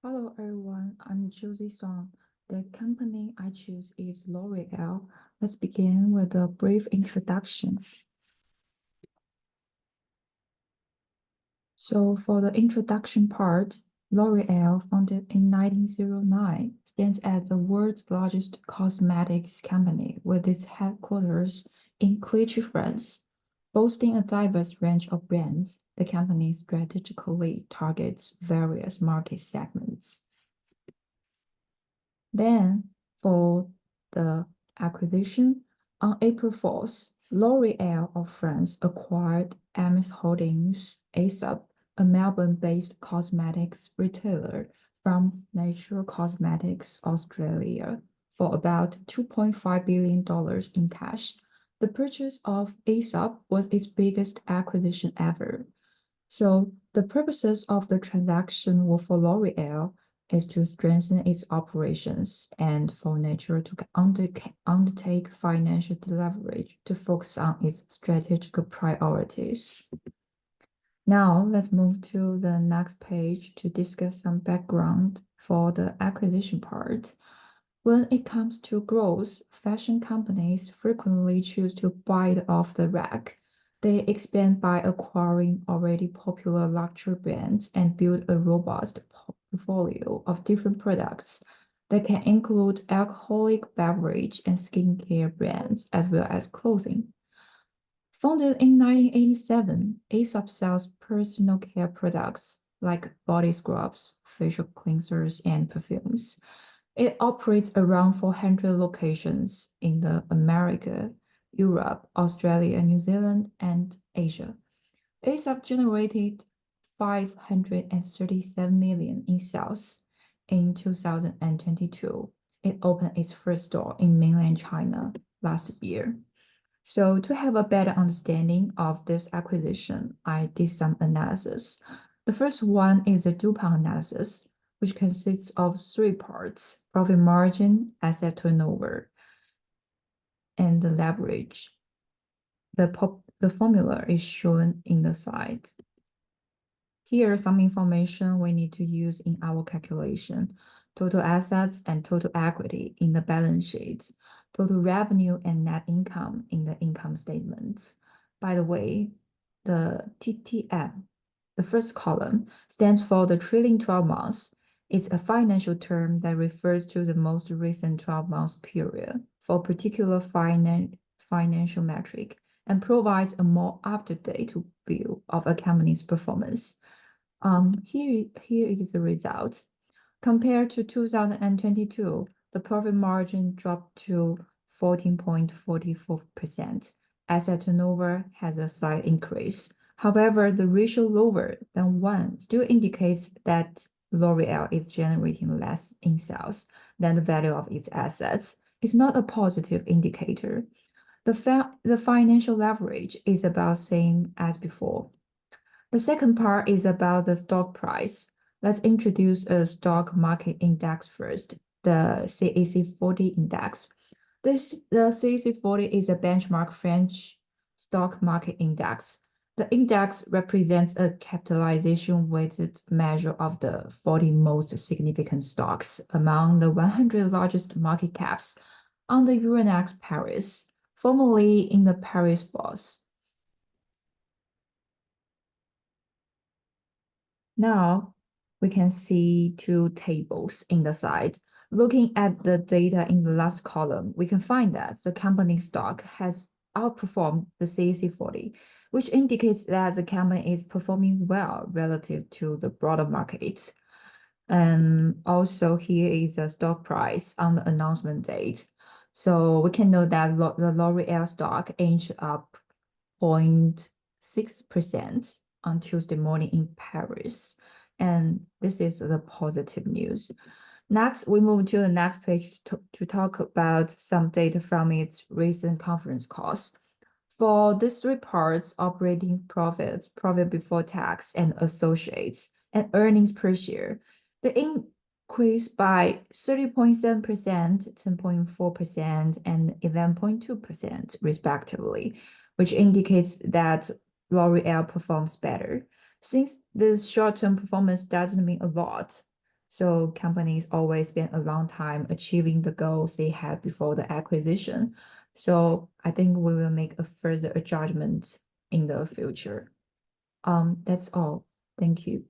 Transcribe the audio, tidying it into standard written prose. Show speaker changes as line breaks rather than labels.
Hello everyone, I'm Josie Song. The company I choose is L'Oreal. Let's begin with a brief introduction. So for the introduction part, L'Oreal, founded in 1909, stands as the world's largest cosmetics company with its headquarters in Clichy, France. Boasting a diverse range of brands, the company strategically targets various market segments. Then, for the acquisition, on April 4th, L'Oréal of France acquired Hermès Holdings ASAP, a Melbourne-based cosmetics retailer from Nature Cosmetics Australia, for about $2.5 billion in cash. The purchase of ASAP was its biggest acquisition ever. So the purposes of the transaction were for L'Oréal is to strengthen its operations and for Nature to undertake financial leverage to focus on its strategic priorities. Now let's move to the next page to discuss some background for the acquisition part. When it comes to growth, fashion companies frequently choose to buy it off the rack. They expand by acquiring already popular luxury brands and build a robust portfolio of different products that can include alcoholic beverage and skincare brands, as well as clothing. Founded in 1987, Aesop sells personal care products like body scrubs, facial cleansers, and perfumes. It operates around 400 locations in the America, Europe, Australia, New Zealand, and Asia. Aesop generated 537 million in sales in 2022. It opened its first store in mainland China last year. So to have a better understanding of this acquisition, I did some analysis. The first one is a DuPont analysis, which consists of three parts: profit margin, asset turnover, and the leverage. The formula is shown in the slide. Here are some information we need to use in our calculation: total assets and total equity in the balance sheet, total revenue and net income in the income statement. By the way, the TTM, the first column, stands for the trailing 12 months. It's a financial term that refers to the most recent 12 months period for a particular financial metric and provides a more up-to-date view of a company's performance. Here is the result. Compared to 2022, the profit margin dropped to 14.44%. Asset turnover has a slight increase. However, the ratio lower than 1 still indicates that L'Oreal is generating less in sales than the value of its assets. It's not a positive indicator. The financial leverage is about same as before. The second part is about the stock price. Let's introduce a stock market index first, the CAC 40 index. The CAC 40 is a benchmark French stock market index. The index represents a capitalization-weighted measure of the 40 most significant stocks among the 100 largest market caps on the Euronext Paris, formerly in the Paris Bourse. Now we can see two tables in the side. Looking at the data in the last column, we can find that the company stock has outperformed the CAC 40, which indicates that the company is performing well relative to the broader market. And also here is the stock price on the announcement date. So we can know that the L'Oreal stock inched up 0.6% on Tuesday morning in Paris. And this is the positive news. Next, we move to the next page to talk about some data from its recent conference calls. For these three parts, operating profits, profit before tax, and associates, and earnings per share, the increased by 30.7%, 10.4%, and 11.2% respectively, which indicates that L'Oreal performs better. Since this short-term performance doesn't mean a lot, So companies always spend a long time achieving the goals they had before the acquisition. So I think we will make a further adjustment in the future. That's all. Thank you.